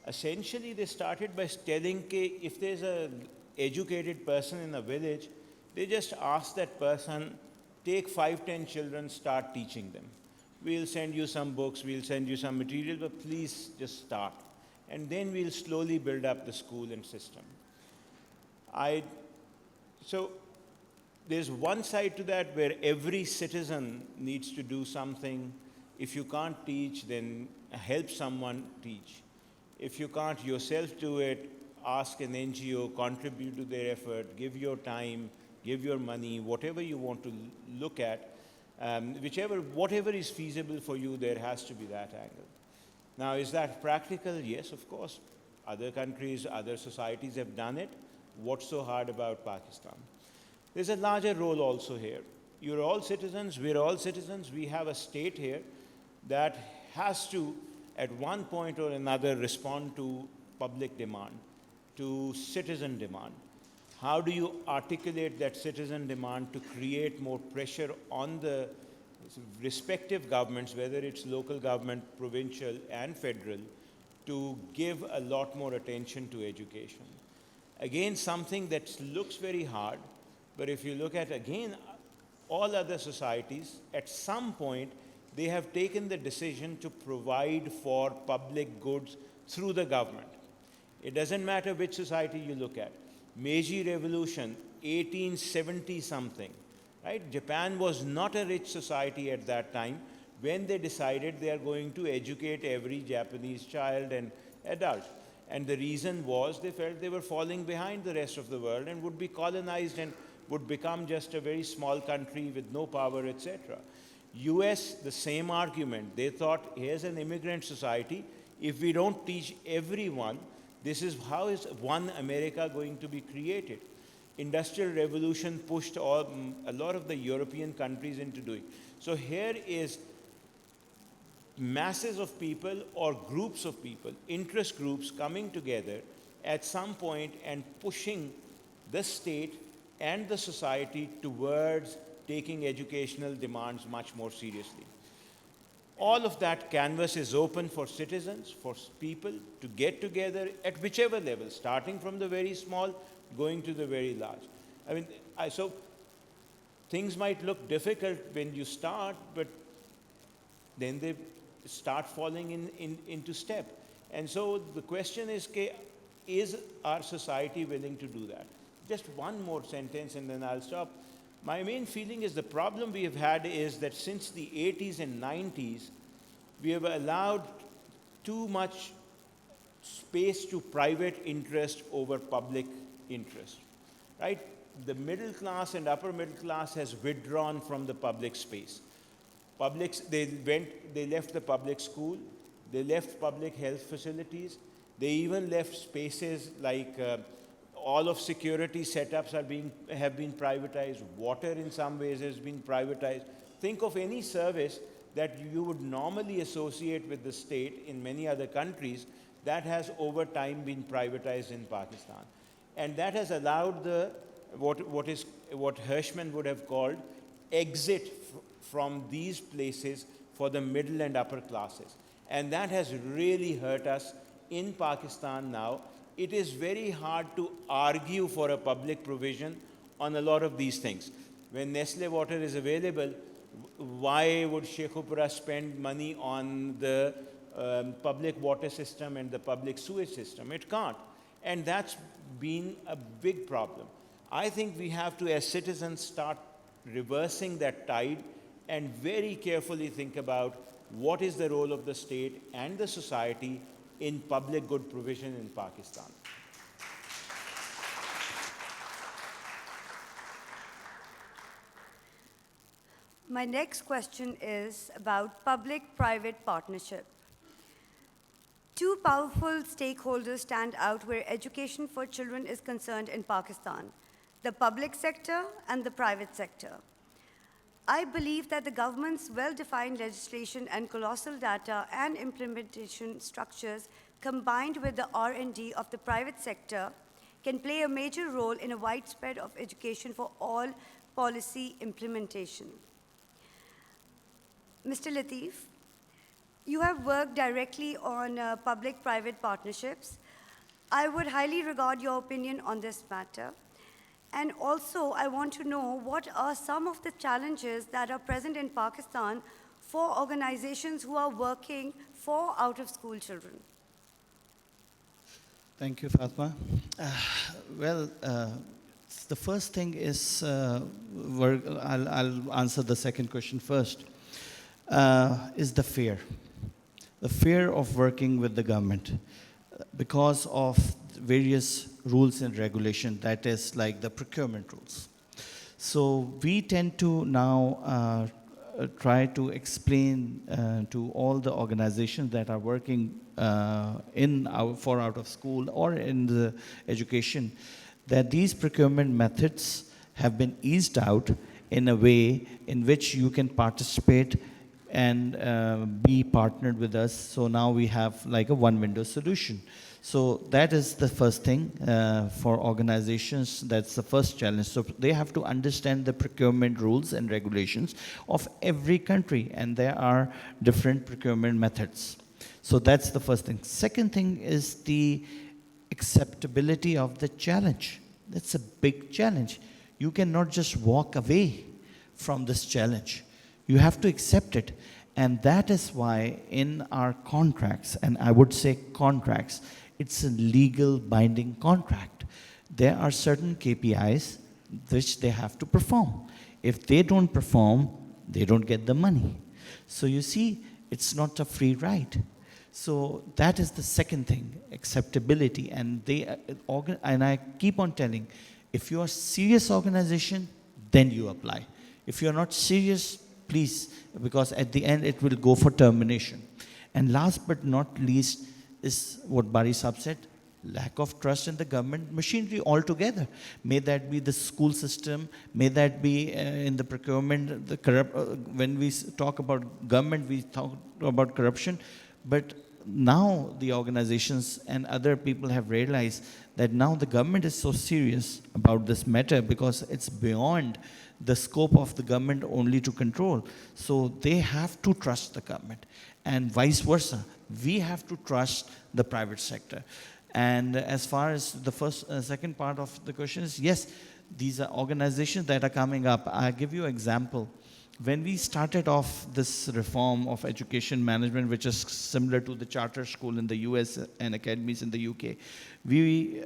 Essentially, they started by telling if there's an educated person in a village, they just ask that person, take 5, 10 children, start teaching them. We'll send you some books, we'll send you some material, but please just start. And then we'll slowly build up the school and system. So there's one side to that where every citizen needs to do something. If you can't teach, then help someone teach. If you can't yourself do it, ask an NGO, contribute to their effort, give your time, give your money, whatever you want to look at, whatever is feasible for you, there has to be that angle. Now, is that practical? Yes, of course. Other countries, other societies have done it. What's so hard about Pakistan? There's a larger role also here. You're all citizens, we're all citizens. We have a state here that has to, at one point or another, respond to public demand, to citizen demand. How do you articulate that citizen demand to create more pressure on the respective governments, whether it's local government, provincial, and federal, to give a lot more attention to education? Again, something that looks very hard, but if you look at, again, all other societies, at some point, they have taken the decision to provide for public goods through the government. It doesn't matter which society you look at. Meiji Revolution, 1870 something, right? Japan was not a rich society at that time when they decided they are going to educate every Japanese child and adult. And the reason was they felt they were falling behind the rest of the world and would be colonized and would become just a very small country with no power, etc. US, the same argument. They thought, here's an immigrant society. If we don't teach everyone, how is one America going to be created? Industrial revolution pushed a lot of the European countries into doing. So here is masses of people or groups of people, interest groups coming together at some point and pushing the state and the society towards taking educational demands much more seriously. All of that canvas is open for citizens, for people to get together at whichever level, starting from the very small, going to the very large. I mean, so things might look difficult when you start, but then they start falling into step. And so the question is our society willing to do that? Just one more sentence and then I'll stop. My main feeling is the problem we have had is that since the 80s and 90s, we have allowed too much space to private interest over public interest, right? The middle class and upper middle class has withdrawn from the public space. They left the public school, they left public health facilities, they even left spaces like all of security setups have been privatized. Water in some ways has been privatized. Think of any service that you would normally associate with the state in many other countries that has over time been privatized in Pakistan. And that has allowed what Hirschman would have called exit from these places for the middle and upper classes. And that has really hurt us in Pakistan now. It is very hard to argue for a public provision on a lot of these things. When Nestle water is available, why would Sheikhupura spend money on the public water system and the public sewage system? It can't. And that's been a big problem. I think we have to, as citizens, start reversing that tide and very carefully think about what is the role of the state and the society in public good provision in Pakistan. My next question is about public-private partnership. Two powerful stakeholders stand out where education for children is concerned in Pakistan: the public sector and the private sector. I believe that the government's well-defined legislation and colossal data and implementation structures, combined with the R&D of the private sector, can play a major role in a widespread of education for all policy implementation. Mr. Lateef, you have worked directly on public-private partnerships. I would highly regard your opinion on this matter. And also, I want to know what are some of the challenges that are present in Pakistan for organizations who are working for out-of-school children? Thank you, Fatima. Well, the first thing is, I'll answer the second question first, is the fear. The fear of working with the government because of various rules and regulation, that is like the procurement rules. So we tend to now try to explain to all the organizations that are working for out of school or in the education that these procurement methods have been eased out in a way in which you can participate and be partnered with us. So now we have like a one-window solution. So that is the first thing for organizations. That's the first challenge. So they have to understand the procurement rules and regulations of every country, and there are different procurement methods. So that's the first thing. Second thing is the acceptability of the challenge. That's a big challenge. You cannot just walk away from this challenge. You have to accept it. And that is why in our contracts, and I would say contracts, it's a legal binding contract. There are certain KPIs which they have to perform. If they don't perform, they don't get the money. So you see, it's not a free ride. So that is the second thing, acceptability. And and I keep on telling, if you're a serious organization, then you apply. If you're not serious, please, because at the end it will go for termination. And last but not least is what Bari Sahab said, lack of trust in the government machinery altogether. May that be the school system, may that be in the procurement, when we talk about government, we talk about corruption. But now the organizations and other people have realized that now the government is so serious about this matter because it's beyond the scope of the government only to control. So they have to trust the government, and vice versa. We have to trust the private sector. And as far as the second part of the question is, yes, these are organizations that are coming up. I'll give you an example. When we started off this reform of education management, which is similar to the charter school in the US and academies in the UK, we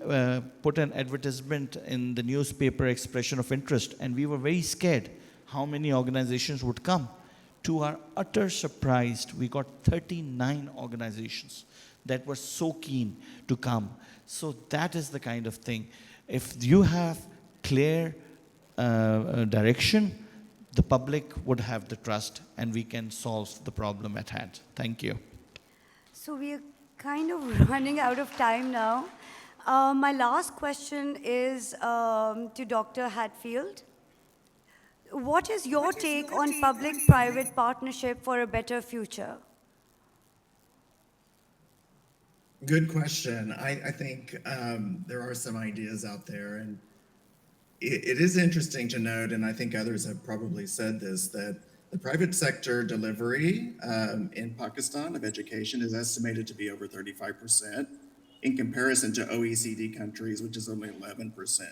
put an advertisement in the newspaper, expression of interest, and we were very scared how many organizations would come. To our utter surprise, we got 39 organizations that were so keen to come. So that is the kind of thing. If you have clear direction, the public would have the trust, and we can solve the problem at hand. Thank you. So we are kind of running out of time now. My last question is to Dr. Hatfield. What is your take on public-private partnership for a better future? Good question. I think there are some ideas out there, and it is interesting to note, and I think others have probably said this, that the private sector delivery in Pakistan of education is estimated to be over 35% in comparison to OECD countries, which is only 11%.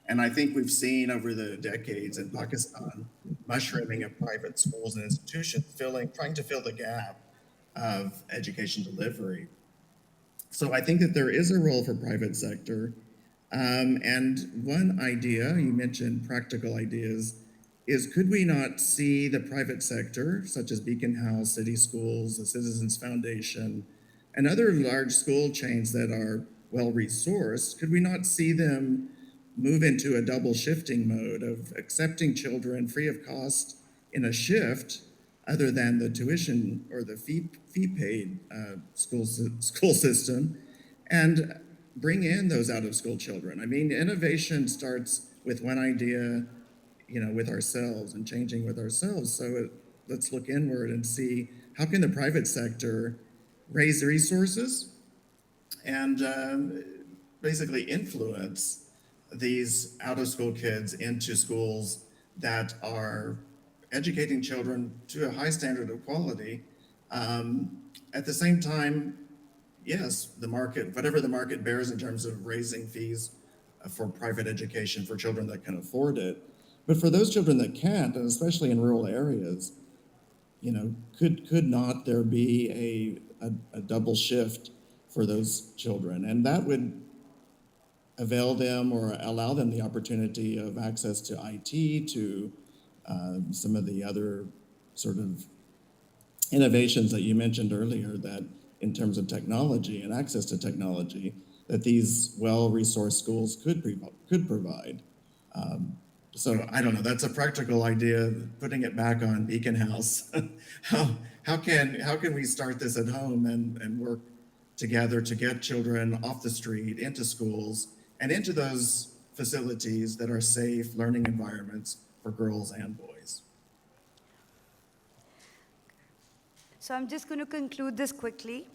And I think we've seen over the decades in Pakistan, mushrooming of private schools and institutions trying to fill the gap of education delivery. So I think that there is a role for private sector. And one idea, you mentioned practical ideas, is could we not see the private sector, such as Beacon House, City Schools, the Citizens Foundation, and other large school chains that are well-resourced, could we not see them move into a double shifting mode of accepting children free of cost in a shift other than the tuition or the fee-paid school system, and bring in those out-of-school children? I mean, innovation starts with one idea, with ourselves and changing with ourselves. So let's look inward and see how can the private sector raise resources and basically influence these out-of-school kids into schools that are educating children to a high standard of quality. At the same time, yes, the market, whatever the market bears in terms of raising fees for private education for children that can afford it. But for those children that can't, and especially in rural areas, could not there be a double shift for those children? And that would avail them or allow them the opportunity of access to IT, to some of the other sort of innovations that you mentioned earlier, that in terms of technology and access to technology, that these well-resourced schools could provide. So I don't know, that's a practical idea, putting it back on Beacon House. how can we start this at home and work together to get children off the street, into schools, and into those facilities that are safe learning environments for girls and boys? So I'm just going to conclude this quickly.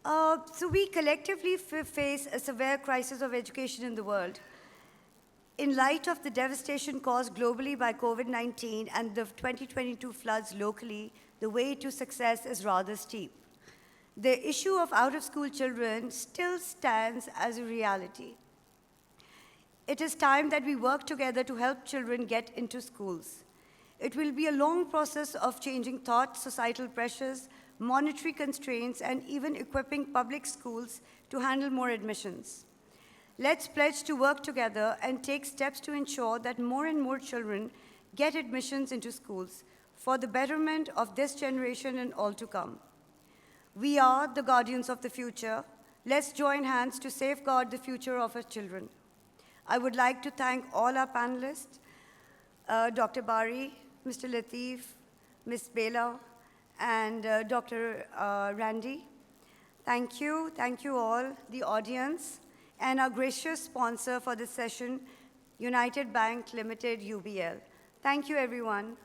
So we collectively face a severe crisis of education in the world. In light of the devastation caused globally by COVID-19 and the 2022 floods locally, the way to success is rather steep. The issue of out-of-school children still stands as a reality. It is time that we work together to help children get into schools. It will be a long process of changing thought, societal pressures, monetary constraints, and even equipping public schools to handle more admissions. Let's pledge to work together and take steps to ensure that more and more children get admissions into schools for the betterment of this generation and all to come. We are the guardians of the future. Let's join hands to safeguard the future of our children. I would like to thank all our panelists, Dr. Bari, Mr. Lateef, Ms. Baela, and Dr. Randy. Thank you all, the audience, and our gracious sponsor for this session, United Bank Limited, UBL. Thank you, everyone.